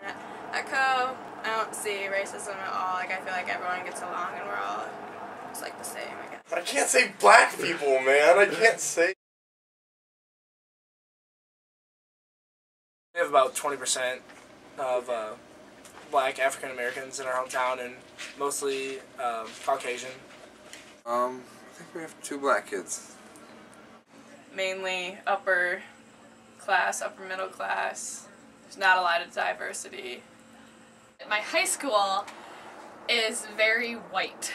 At Co, I don't see racism at all. Like, I feel like everyone gets along and we're all just like the same, I guess. I can't say black people, man. I can't say. We have about 20% of black African Americans in our hometown, and mostly Caucasian. I think we have 2 black kids. Mainly upper class, upper middle class. There's not a lot of diversity. My high school is very white.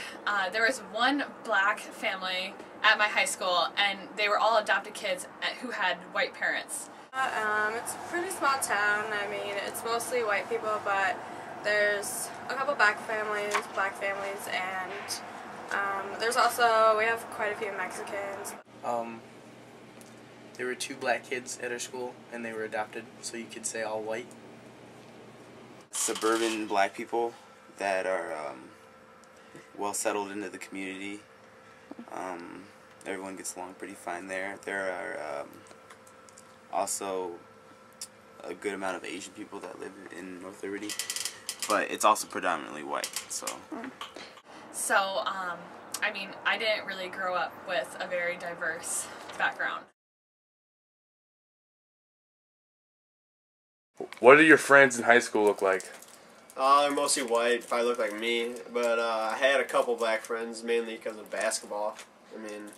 There was one black family at my high school, and they were all adopted kids who had white parents. It's a pretty small town. I mean, it's mostly white people, but there's a couple black families, and there's also, we have quite a few Mexicans. There were 2 black kids at our school, and they were adopted, so you could say all white. Suburban black people that are well settled into the community. Everyone gets along pretty fine there. There are also a good amount of Asian people that live in North Liberty, but it's also predominantly white. So, I mean, I didn't really grow up with a very diverse background. What did your friends in high school look like? They're mostly white, probably look like me, but I had a couple black friends, mainly because of basketball. I mean,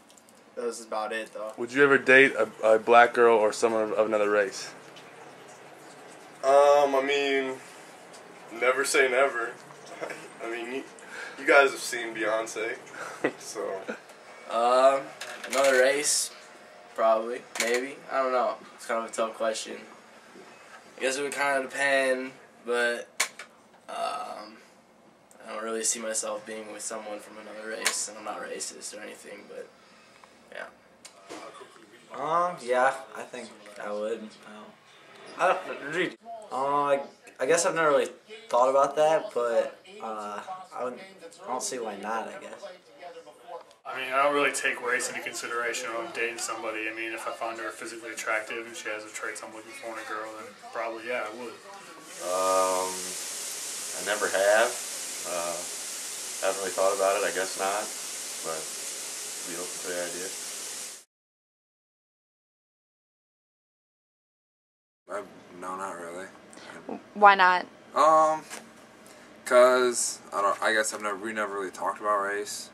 that was about it, though. Would you ever date a black girl or someone of another race? I mean, never say never. I mean, you guys have seen Beyonce, so. Another race, probably, maybe. I don't know. It's kind of a tough question. I guess it would kind of depend, but I don't really see myself being with someone from another race, and I'm not racist or anything, but yeah. Yeah, I think I would. I guess I've never really thought about that, but I don't see why not, I guess. I mean, I don't really take race into consideration when I'm dating somebody. I mean, if I find her physically attractive and she has the traits I'm looking for in a girl, then probably, yeah, I would. I never have. Haven't really thought about it. I guess not, but be open to the idea. No, not really. Why not? Cause I guess we never really talked about race,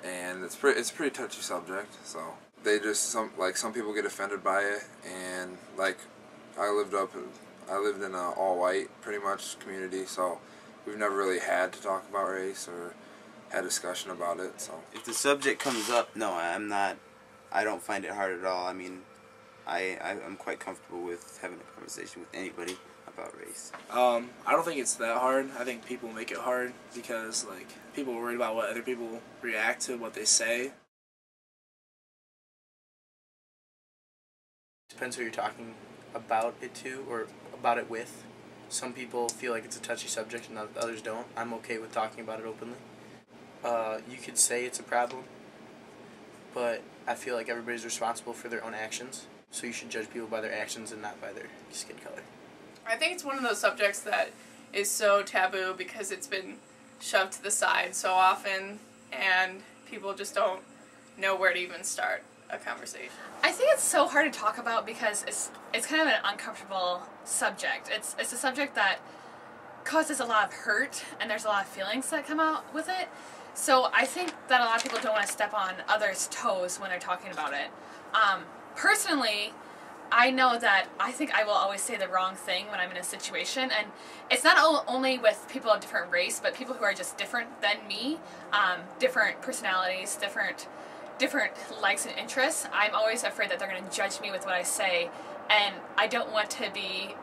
and it's a pretty touchy subject. So they just some people get offended by it, and like I lived in an all white pretty much community, so we've never really had to talk about race or had discussion about it. So if the subject comes up, no, I don't find it hard at all. I mean, I'm quite comfortable with having a conversation with anybody about race. I don't think it's that hard. I think people make it hard because like people are worried about what other people react to, what they say. Depends who you're talking about it to or about it with. Some people feel like it's a touchy subject and others don't. I'm okay with talking about it openly. You could say it's a problem, but I feel like everybody's responsible for their own actions, so you should judge people by their actions and not by their skin color. I think it's one of those subjects that is so taboo because it's been shoved to the side so often and people just don't know where to even start a conversation. I think it's so hard to talk about because it's kind of an uncomfortable subject. It's a subject that causes a lot of hurt and there's a lot of feelings that come out with it. So I think that a lot of people don't want to step on others' toes when they're talking about it. Personally, I know that I think I will always say the wrong thing when I'm in a situation, and it's not only with people of different race, but people who are just different than me, different personalities, different likes and interests. I'm always afraid that they're going to judge me with what I say, and I don't want to be,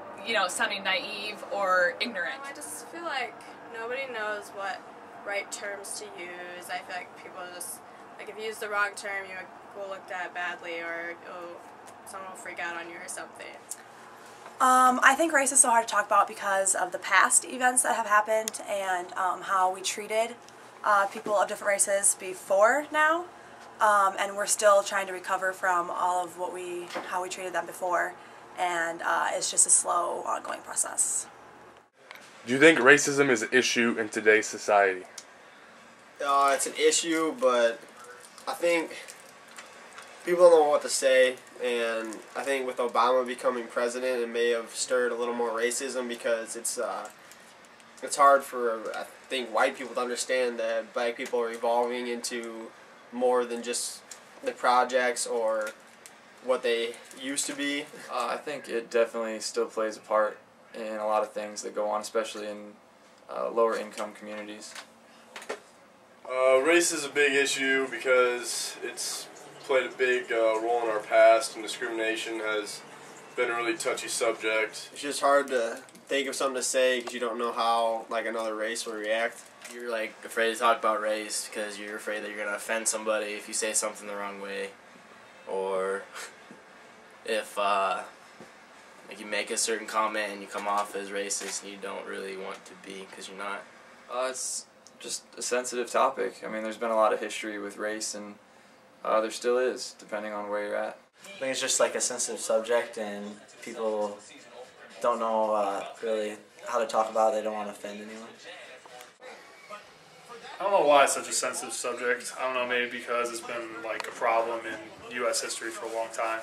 sounding naive or ignorant. I just feel like nobody knows what right terms to use. I feel like people just, like if you use the wrong term, you will looked at badly, or someone will freak out on you or something. I think race is so hard to talk about because of the past events that have happened and how we treated people of different races before now, and we're still trying to recover from all of how we treated them before, and it's just a slow, ongoing process. Do you think racism is an issue in today's society? It's an issue, but I think people don't know what to say, and I think with Obama becoming president, it may have stirred a little more racism because it's hard for, I think, white people to understand that black people are evolving into more than just the projects or what they used to be. I think it definitely still plays a part in a lot of things that go on, especially in lower income communities. Race is a big issue because it's played a big role in our past, and discrimination has been a really touchy subject. It's just hard to think of something to say because you don't know how like another race will react. You're like afraid to talk about race because you're afraid that you're gonna offend somebody if you say something the wrong way, or if like you make a certain comment and you come off as racist and you don't really want to be because you're not. It's just a sensitive topic. I mean, there's been a lot of history with race, and there still is, depending on where you're at. I think it's just like a sensitive subject, and people don't know really how to talk about it. They don't want to offend anyone. I don't know why it's such a sensitive subject. I don't know, maybe because it's been like a problem in U.S. history for a long time.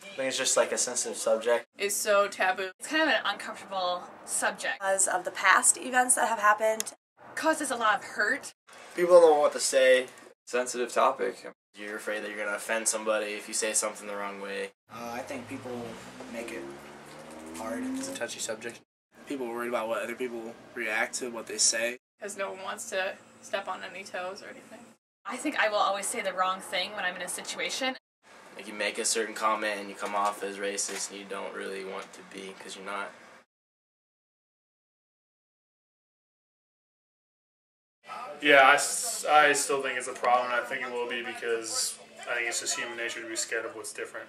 I think it's just like a sensitive subject. It's so taboo. It's kind of an uncomfortable subject. Because of the past events that have happened. Causes a lot of hurt. People don't know what to say. Sensitive topic. You're afraid that you're gonna offend somebody if you say something the wrong way. I think people make it hard. It's a touchy subject. People are worried about what other people react to, what they say. Because no one wants to step on any toes or anything. I think I will always say the wrong thing when I'm in a situation. Like you make a certain comment and you come off as racist and you don't really want to be because you're not. Yeah, I still think it's a problem, and I think it will be because I think it's just human nature to be scared of what's different.